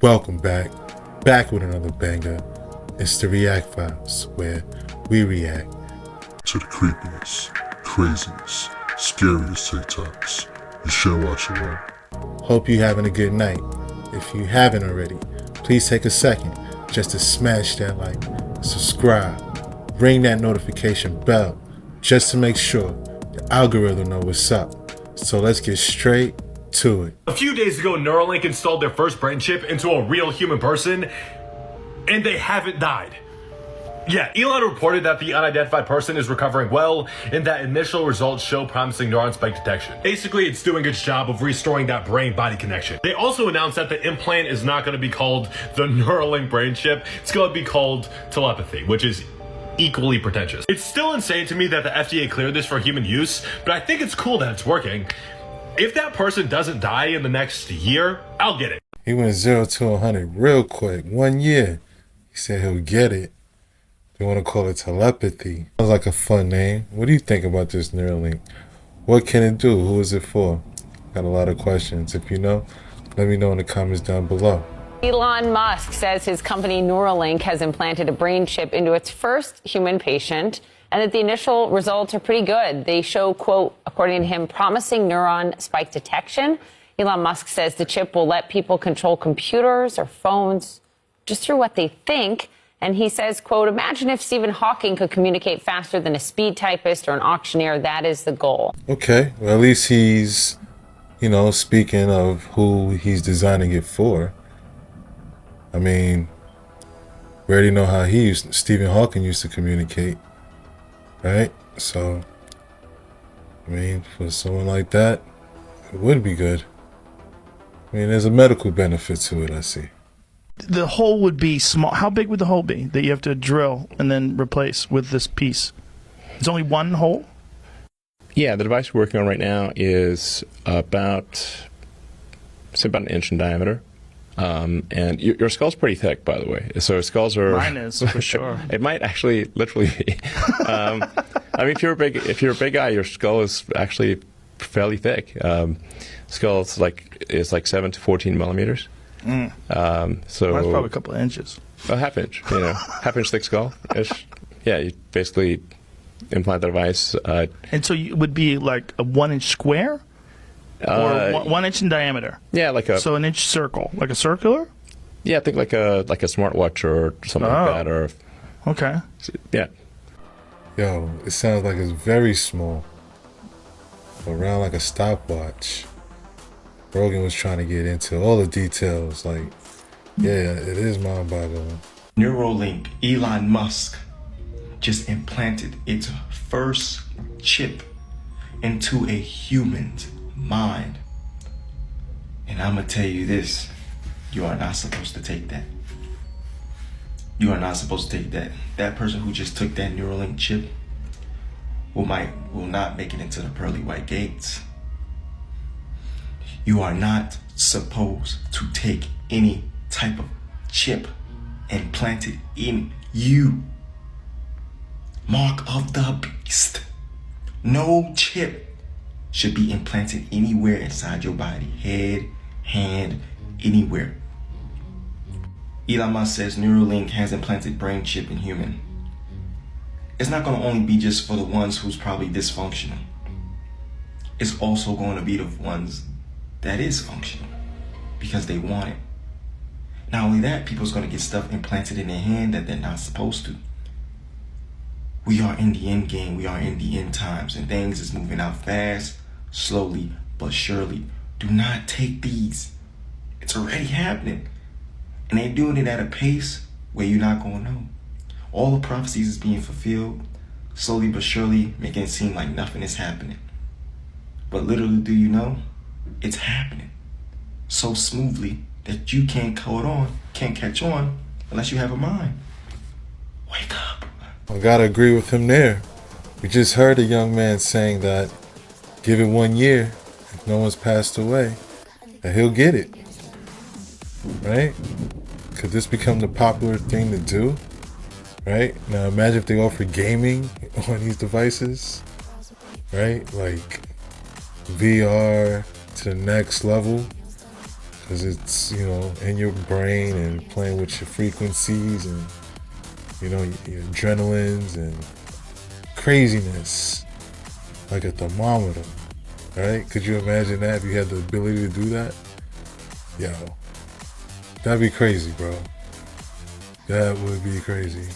Welcome back with another banger. It's the React Files, where we react to the creepiest, craziest, scariest TikToks. You should watch it all. Hope you're having a good night. If you haven't already, please take a second just to smash that like, subscribe, ring that notification bell, just to make sure the algorithm knows what's up. So let's get straight to it. A few days ago, Neuralink installed their first brain chip into a real human person, and they haven't died. Yeah, Elon reported that the unidentified person is recovering well, and that initial results show promising neuron spike detection. Basically, it's doing its job of restoring that brain-body connection. They also announced that the implant is not going to be called the Neuralink brain chip. It's going to be called telepathy, which is equally pretentious. It's still insane to me that the FDA cleared this for human use, but I think it's cool that it's working. If that person doesn't die in the next year, I'll get it. He went 0 to 100 real quick. 1 year. He said he'll get it. They want to call it telepathy. Sounds like a fun name. What do you think about this Neuralink? What can it do? Who is it for? Got a lot of questions. If you know, let me know in the comments down below. Elon Musk says his company Neuralink has implanted a brain chip into its first human patient, and that the initial results are pretty good. They show, quote, according to him, promising neuron spike detection. Elon Musk says the chip will let people control computers or phones just through what they think. And he says, quote, imagine if Stephen Hawking could communicate faster than a speed typist or an auctioneer. That is the goal. Okay, well, at least he's, speaking of who he's designing it for. I mean, we already know how Stephen Hawking used to communicate, right? So, I mean, for someone like that, it would be good. I mean, there's a medical benefit to it, I see. The hole would be small. How big would the hole be that you have to drill and then replace with this piece? It's only one hole? Yeah, the device we're working on right now is about an inch in diameter. And your skull's pretty thick, by the way. So skulls are... Mine is, for sure. It might actually literally be. I mean, if you're a big guy, your skull is actually fairly thick. Skull is like 7 to 14 millimeters. So Mine's probably a couple of inches. A half inch, half inch thick skull. Yeah, you basically implant the device. And so it would be like a 1 inch square? Or 1 inch in diameter? Yeah, so an inch circle, like a circular? Yeah, I think like a smartwatch or something like that. Or okay. Yeah. Yo, it sounds like it's very small. Around like a stopwatch. Rogan was trying to get into all the details. Like, yeah, it is mind-boggling. Neuralink, Elon Musk just implanted its first chip into a human's mind. And I'm gonna tell you this, you are not supposed to take that. You are not supposed to take that. That person who just took that Neuralink chip will not make it into the pearly white gates. You are not supposed to take any type of chip implanted in you. Mark of the beast. No chip should be implanted anywhere inside your body. Head, hand, anywhere. Elon Musk says Neuralink has implanted brain chip in human. It's not going to only be just for the ones who's probably dysfunctional. It's also going to be the ones that is functional because they want it. Not only that, people's going to get stuff implanted in their hand that they're not supposed to. We are in the end game. We are in the end times, and things is moving out fast, slowly, but surely. Do not take these. It's already happening. And they're doing it at a pace where you're not going to know. All the prophecies is being fulfilled, slowly but surely, making it seem like nothing is happening. But little do you know, it's happening so smoothly that you can't catch on unless you have a mind. Wake up. I gotta agree with him there. We just heard a young man saying that give it 1 year, if no one's passed away, that he'll get it. Right? Could this become the popular thing to do? Right? Now imagine if they offer gaming on these devices. Right? Like VR to the next level. because it's, you know, in your brain and playing with your frequencies and, you know, your adrenalines and craziness, like a thermometer, right? Could you imagine that if you had the ability to do that? Yo, that'd be crazy, bro. That would be crazy.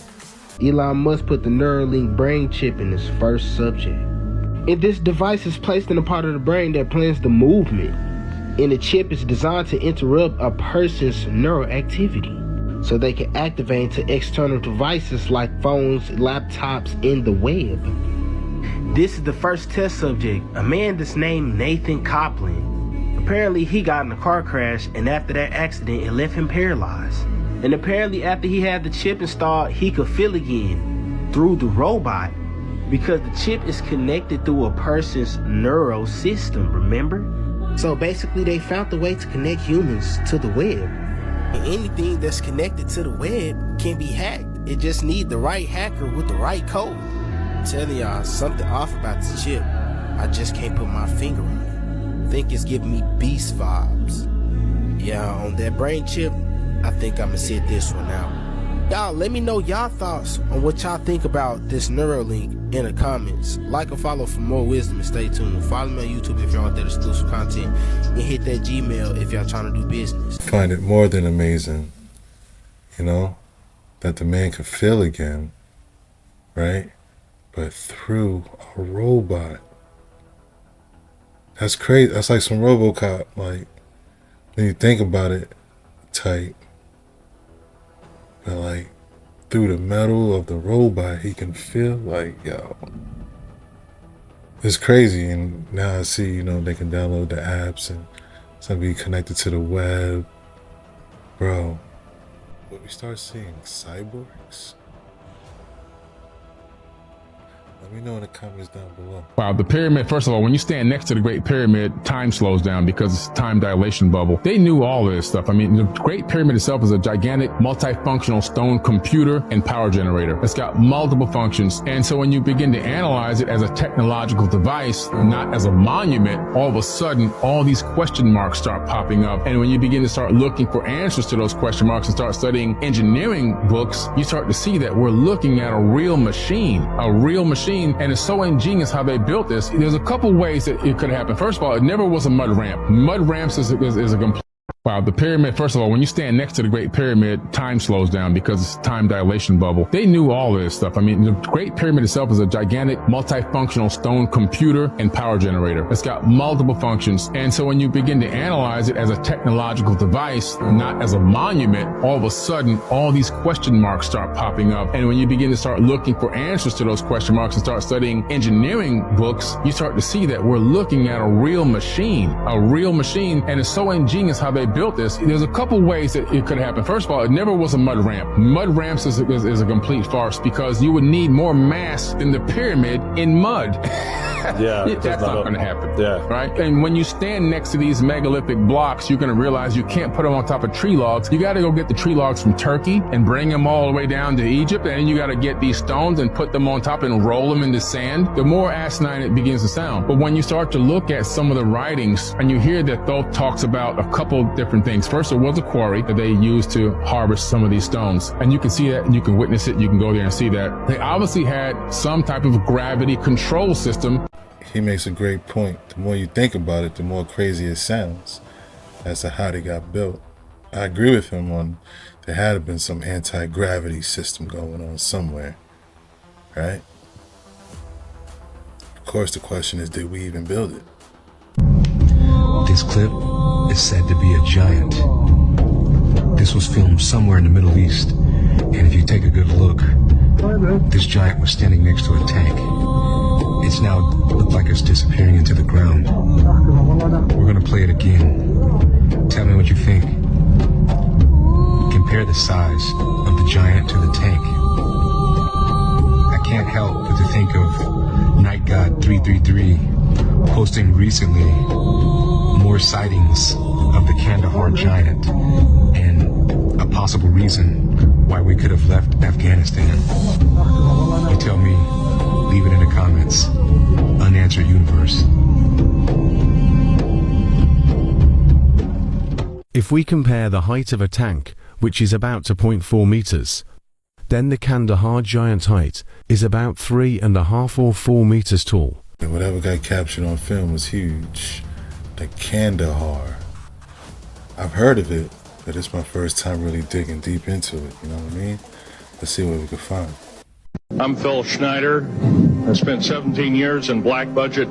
Elon Musk put the Neuralink brain chip in his first subject. And this device is placed in a part of the brain that plans the movement. And the chip is designed to interrupt a person's neural activity so they can activate to external devices like phones, laptops, and the web. This is the first test subject, a man that's named Nathan Copland. Apparently he got in a car crash, and after that accident it left him paralyzed. And apparently after he had the chip installed, he could feel again through the robot because the chip is connected through a person's neural system, remember? So basically they found the way to connect humans to the web. And anything that's connected to the web can be hacked. It just needs the right hacker with the right code. I'm telling y'all, something off about this chip. I just can't put my finger on it. I think it's giving me beast vibes. Yeah, on that brain chip, I think I'm gonna sit this one out. Y'all, let me know y'all thoughts on what y'all think about this Neuralink in the comments. Like and follow for more wisdom and stay tuned. Follow me on YouTube if y'all want that exclusive content. And hit that Gmail if y'all trying to do business. Find it more than amazing, you know, that the man could feel again, right? But through a robot. That's crazy. That's like some RoboCop. Like, when you think about it, tight. But like, through the metal of the robot, he can feel like, yo. It's crazy. And now I see, you know, they can download the apps and it's gonna be connected to the web. Bro, will we start seeing cyborgs? Let me know in the comments down below. Wow, the pyramid, first of all, when you stand next to the Great Pyramid, time slows down because it's a time dilation bubble. They knew all of this stuff. I mean, the Great Pyramid itself is a gigantic multifunctional stone computer and power generator. It's got multiple functions. And so when you begin to analyze it as a technological device, not as a monument, all of a sudden, all these question marks start popping up. And when you begin to start looking for answers to those question marks and start studying engineering books, you start to see that we're looking at a real machine, and it's so ingenious how they built this. There's a couple ways that it could happen. First of all, it never was a mud ramp. Mud ramps is a complete. Wow, the pyramid, first of all, when you stand next to the Great Pyramid, time slows down because it's a time dilation bubble. They knew all of this stuff. I mean, the Great Pyramid itself is a gigantic multifunctional stone computer and power generator. It's got multiple functions. And so when you begin to analyze it as a technological device, not as a monument, all of a sudden, all these question marks start popping up. And when you begin to start looking for answers to those question marks and start studying engineering books, you start to see that we're looking at a real machine, and it's so ingenious how they built this. There's a couple ways that it could happen. First of all, it never was a mud ramp. Mud ramps is a complete farce because you would need more mass than the pyramid in mud. Yeah, that's not going to happen. Yeah. Right? And when you stand next to these megalithic blocks, you're going to realize you can't put them on top of tree logs. You got to go get the tree logs from Turkey and bring them all the way down to Egypt. And then you got to get these stones and put them on top and roll them into sand. The more asinine it begins to sound. But when you start to look at some of the writings and you hear that Thoth talks about a couple different things. First, there was a quarry that they used to harvest some of these stones. And you can see that and you can witness it. You can go there and see that. They obviously had some type of gravity control system. He makes a great point. The more you think about it, the more crazy it sounds as to how they got built. I agree with him on there had to have been some anti-gravity system going on somewhere, right? Of course, the question is, did we even build it? This clip is said to be a giant. This was filmed somewhere in the Middle East, and if you take a good look, this giant was standing next to a tank. It's now looked like it's disappearing into the ground. We're gonna play it again. Tell me what you think. Compare the size of the giant to the tank. I can't help but to think of Night God 333 posting recently more sightings of the Kandahar giant and a possible reason why we could have left Afghanistan. You tell me. Leave it in the comments. Unanswered Universe. If we compare the height of a tank, which is about 2.4 meters, then the Kandahar giant height is about 3.5 or 4 meters tall. Whatever got captured on film was huge. The Kandahar. I've heard of it, but it's my first time really digging deep into it, you know what I mean? Let's see what we can find. I'm Phil Schneider. I spent 17 years in black budget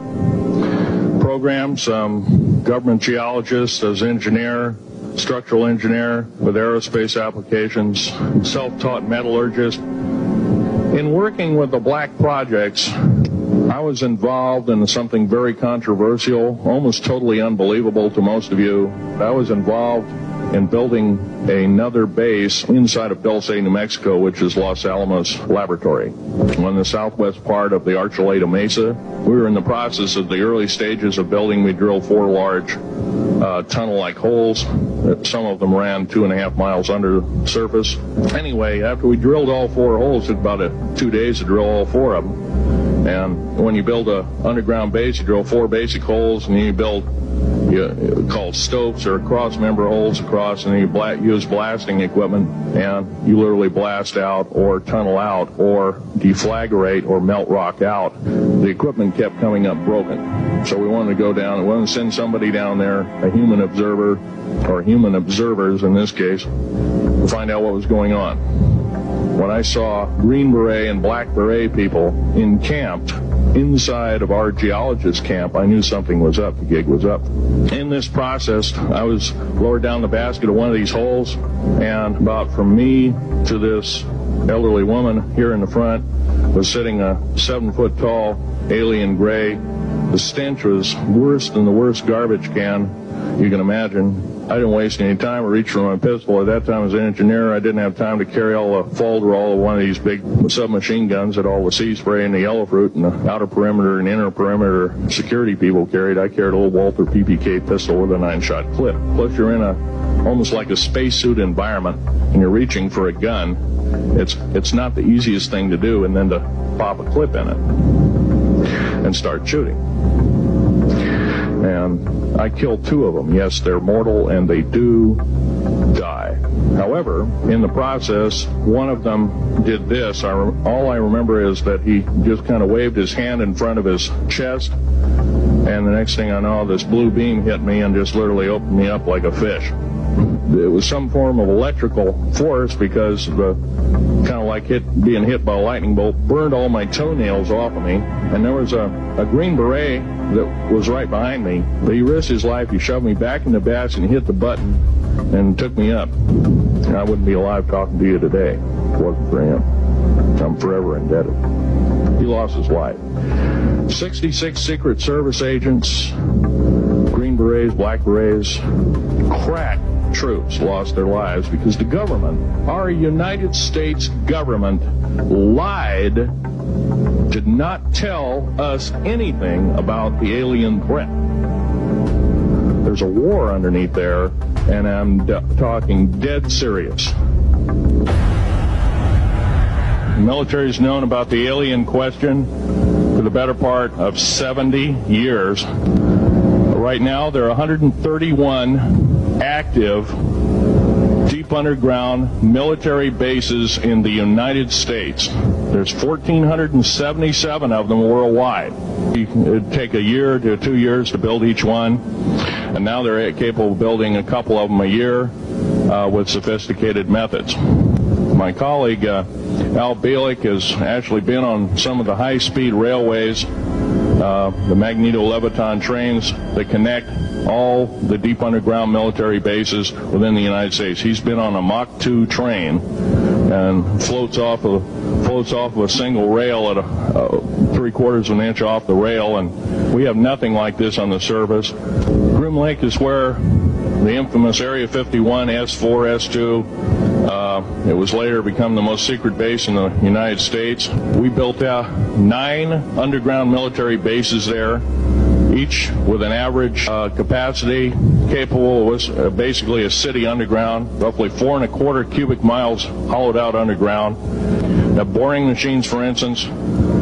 programs, government geologist, as engineer, structural engineer with aerospace applications, self-taught metallurgist. In working with the black projects, I was involved in something very controversial, almost totally unbelievable to most of you. I was involved in building another base inside of Dulce, New Mexico, which is Los Alamos Laboratory. On the southwest part of the Archuleta Mesa, we were in the process of the early stages of building. We drilled 4 large tunnel-like holes. Some of them ran 2.5 miles under the surface. Anyway, after we drilled all 4 holes, it took about 2 days to drill all 4 of them. And when you build an underground base, you drill 4 basic holes, and then you build called stopes or cross-member holes across, and then you use blasting equipment, and you literally blast out or tunnel out or deflagrate or melt rock out. The equipment kept coming up broken. So we wanted to go down, we wanted to send somebody down there, a human observer, or human observers in this case, to find out what was going on. When I saw Green Beret and Black Beret people encamped inside of our geologist camp, I knew something was up. The gig was up. In this process, I was lowered down the basket of one of these holes, and about from me to this elderly woman here in the front was sitting a 7-foot-tall alien gray. The stench was worse than the worst garbage can you can imagine. I didn't waste any time or reach for my pistol. At that time, as an engineer, I didn't have time to carry all the folderol of one of these big submachine guns that all the sea spray and the yellow fruit and the outer perimeter and inner perimeter security people carried. I carried a little Walther PPK pistol with a 9-shot clip. Plus, you're in almost like a spacesuit environment, and you're reaching for a gun. It's not the easiest thing to do, and then to pop a clip in it and start shooting. And I killed 2 of them. Yes, they're mortal, and they do die. However, in the process, one of them did this. All I remember is that he just kind of waved his hand in front of his chest, and the next thing I know, this blue beam hit me and just literally opened me up like a fish. It was some form of electrical force, because the kind of like being hit by a lightning bolt burned all my toenails off of me. And there was a Green Beret that was right behind me, but he risked his life. He shoved me back in the basket and hit the button and took me up. And I wouldn't be alive talking to you today if it wasn't for him. I'm forever indebted. He lost his life. 66 Secret Service agents, Green Berets, Black Berets, crack troops lost their lives because the government, our United States government, lied, did not tell us anything about the alien threat. There's a war underneath there, and I'm talking dead serious. The military's known about the alien question for the better part of 70 years. Right now, there are 131 active deep underground military bases in the United States. There's 1,477 of them worldwide. It'd take a year to 2 years to build each one, and now they're capable of building a couple of them a year with sophisticated methods. My colleague Al Bielik has actually been on some of the high-speed railways, the magneto-leviton trains that connect all the deep underground military bases within the United States. He's been on a Mach 2 train and floats off of a single rail at 3/4 of an inch off the rail, and we have nothing like this on the surface. Groom Lake is where the infamous Area 51, S4, S2, it was later become the most secret base in the United States. We built 9 underground military bases there, each with an average capacity capable of basically a city underground, roughly 4.25 cubic miles hollowed out underground. Now, boring machines, for instance,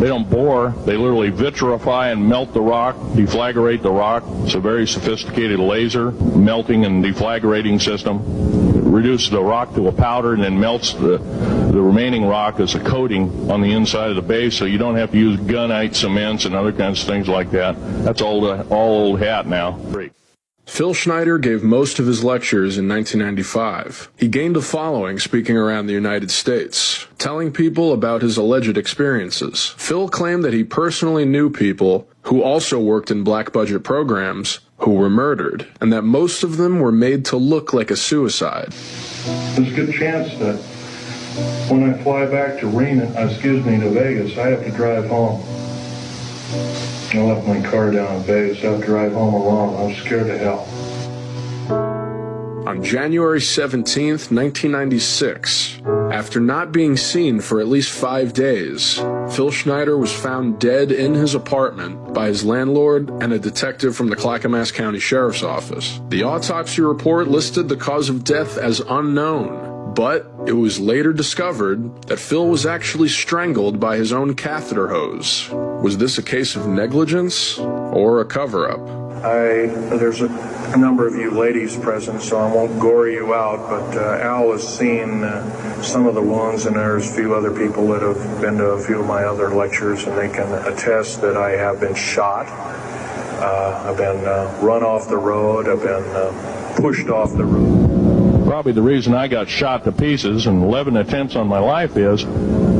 They don't bore. They literally vitrify and melt the rock, deflagrate the rock. It's a very sophisticated laser melting and deflagrating system. It reduces the rock to a powder and then melts the remaining rock as a coating on the inside of the base, so you don't have to use gunite cements and other kinds of things like that. That's all old hat now. Great. Phil Schneider gave most of his lectures in 1995. He gained a following speaking around the United States, telling people about his alleged experiences. Phil claimed that he personally knew people who also worked in black budget programs who were murdered, and that most of them were made to look like a suicide. There's a good chance that when I fly back to to Vegas, I have to drive home. I left my car down in Vegas. I have to drive home alone. I'm scared to hell. On January 17th, 1996, after not being seen for at least 5 days, Phil Schneider was found dead in his apartment by his landlord and a detective from the Clackamas County Sheriff's Office. The autopsy report listed the cause of death as unknown, but it was later discovered that Phil was actually strangled by his own catheter hose. Was this a case of negligence or a cover-up? There's a number of you ladies present, so I won't gore you out, but Al has seen some of the wounds, and there's a few other people that have been to a few of my other lectures, and they can attest that I have been shot. I've been run off the road. I've been pushed off the road. Probably the reason I got shot to pieces and 11 attempts on my life is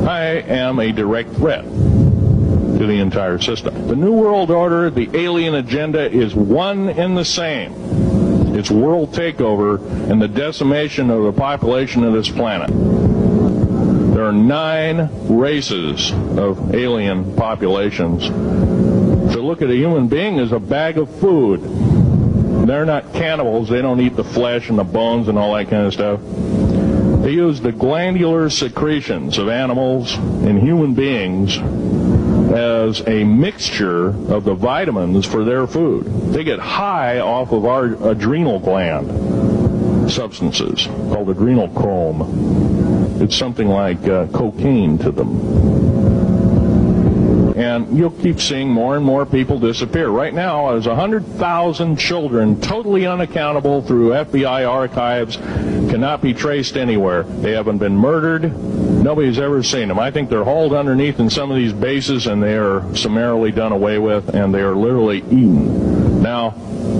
I am a direct threat to the entire system. The New World Order, the alien agenda is one and the same. It's world takeover and the decimation of the population of this planet. There are 9 races of alien populations. To look at a human being as a bag of food. They're not cannibals. They don't eat the flesh and the bones and all that kind of stuff. They use the glandular secretions of animals and human beings as a mixture of the vitamins for their food. They get high off of our adrenal gland substances called adrenochrome. It's something like cocaine to them. And you'll keep seeing more and more people disappear. Right now, there's 100,000 children totally unaccountable through FBI archives, cannot be traced anywhere. They haven't been murdered. Nobody's ever seen them. I think they're hauled underneath in some of these bases, and they are summarily done away with, and they are literally eaten. Now,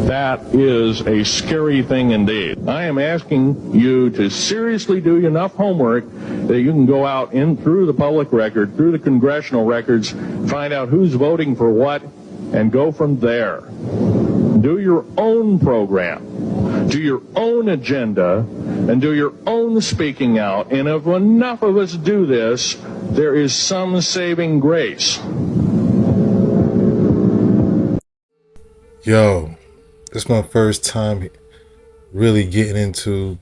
that is a scary thing indeed. I am asking you to seriously do enough homework that you can go out in through the public record, through the congressional records, find out who's voting for what, and go from there. Do your own program. Do your own agenda, and do your own speaking out. And if enough of us do this, there is some saving grace. Yo, this is my first time really getting into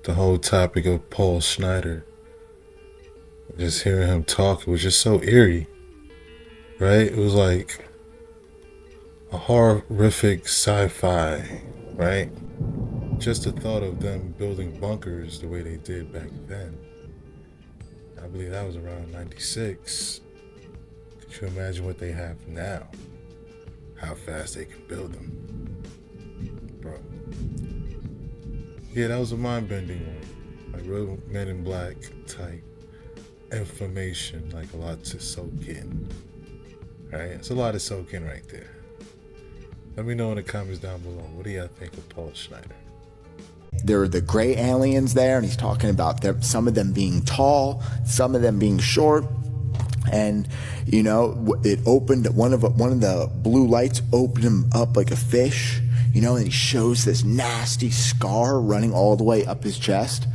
the whole topic of Paul Schneider. Just hearing him talk, it was just so eerie, right? It was like a horrific sci-fi, right? Just the thought of them building bunkers the way they did back then. I believe that was around 96. Could you imagine what they have now? How fast they can build them. Bro. Yeah, that was a mind-bending one. Like real Men in Black type information, like a lot to soak in. Right? It's a lot to soak in right there. Let me know in the comments down below. What do y'all think of Paul Schneider? There are the gray aliens there, and he's talking about some of them being tall, some of them being short. And, you know, it opened, one of the blue lights opened him up like a fish, you know, and he shows this nasty scar running all the way up his chest.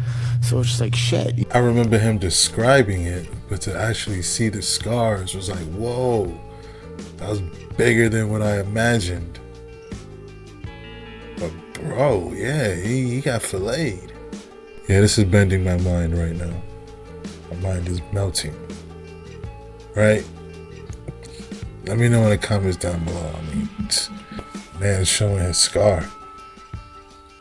So it's just like, shit. I remember him describing it, but to actually see the scars was like, whoa, that was bigger than what I imagined. But bro, yeah, he got filleted. Yeah, this is bending my mind right now. My mind is melting. Right? Let me know in the comments down below. I mean, man showing his scar.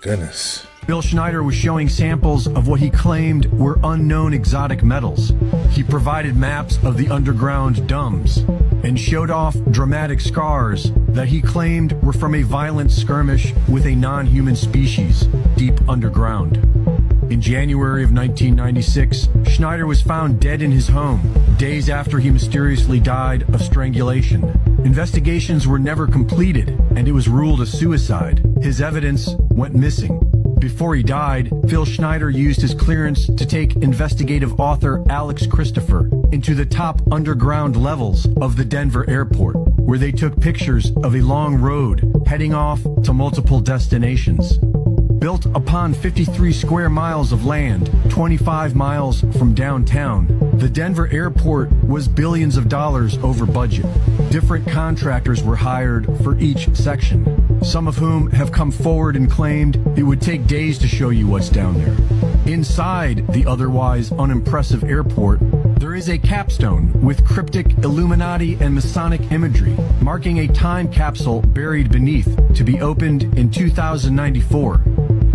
Goodness. Bill Schneider was showing samples of what he claimed were unknown exotic metals. He provided maps of the underground dumbs and showed off dramatic scars that he claimed were from a violent skirmish with a non-human species deep underground. In January of 1996, Schneider was found dead in his home, days after he mysteriously died of strangulation. Investigations were never completed, and it was ruled a suicide. His evidence went missing. Before he died, Phil Schneider used his clearance to take investigative author Alex Christopher into the top underground levels of the Denver airport, where they took pictures of a long road heading off to multiple destinations. Built upon 53 square miles of land, 25 miles from downtown, the Denver airport was billions of dollars over budget. Different contractors were hired for each section, some of whom have come forward and claimed it would take days to show you what's down there. Inside the otherwise unimpressive airport, there is a capstone with cryptic Illuminati and Masonic imagery, marking a time capsule buried beneath to be opened in 2094.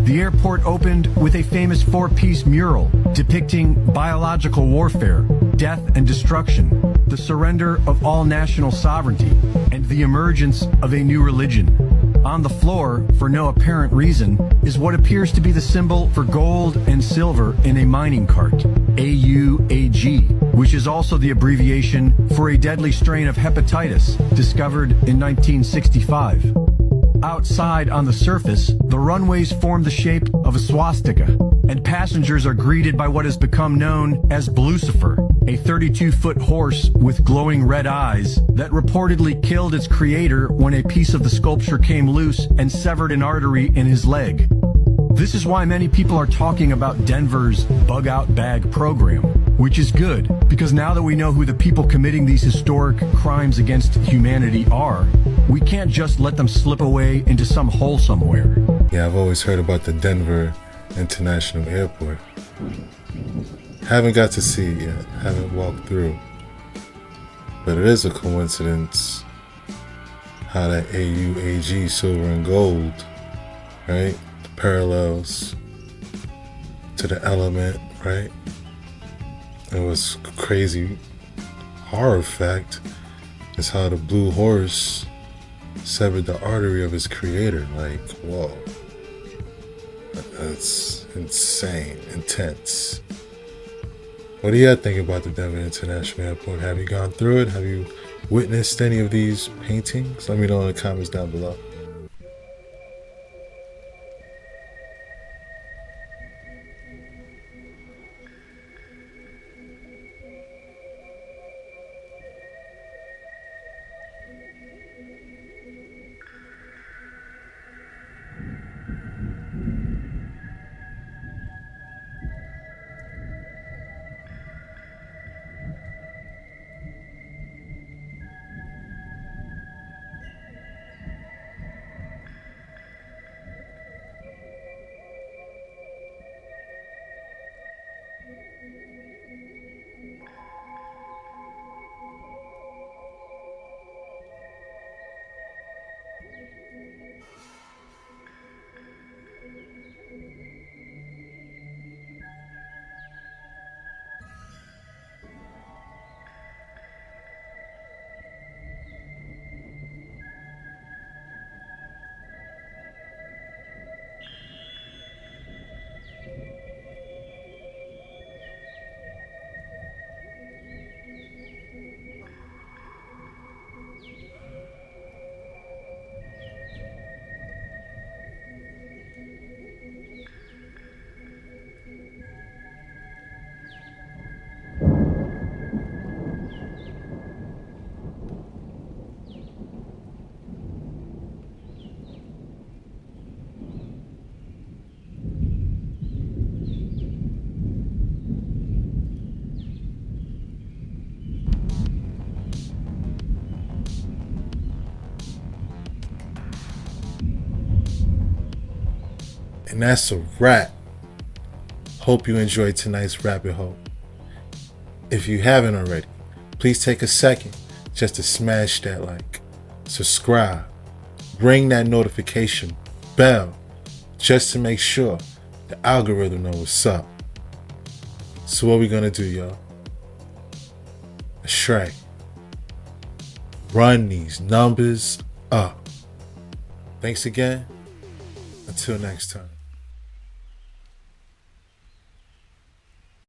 The airport opened with a famous 4-piece mural depicting biological warfare, death and destruction, the surrender of all national sovereignty, and the emergence of a new religion. On the floor, for no apparent reason, is what appears to be the symbol for gold and silver in a mining cart, AUAG, which is also the abbreviation for a deadly strain of hepatitis discovered in 1965. Outside on the surface, the runways form the shape of a swastika, and passengers are greeted by what has become known as Blucifer, a 32-foot horse with glowing red eyes that reportedly killed its creator when a piece of the sculpture came loose and severed an artery in his leg. This is why many people are talking about Denver's bug-out bag program, which is good, because now that we know who the people committing these historic crimes against humanity are, we can't just let them slip away into some hole somewhere. Yeah, I've always heard about the Denver International Airport. Haven't got to see it yet, haven't walked through. But it is a coincidence how that AUAG, silver and gold, right? The parallels to the element, right? It was crazy horror fact is how the blue horse severed the artery of his creator. Like, whoa. That's insane, intense. What do you think about the Denver International Airport? Have you gone through it? Have you witnessed any of these paintings? Let me know in the comments down below. And that's a wrap. Hope you enjoyed tonight's rabbit hole. If you haven't already, please take a second just to smash that like, subscribe, ring that notification bell just to make sure The algorithm know what's up. So what we gonna do, y'all? Shrek. Run these numbers up. Thanks again. Until next time.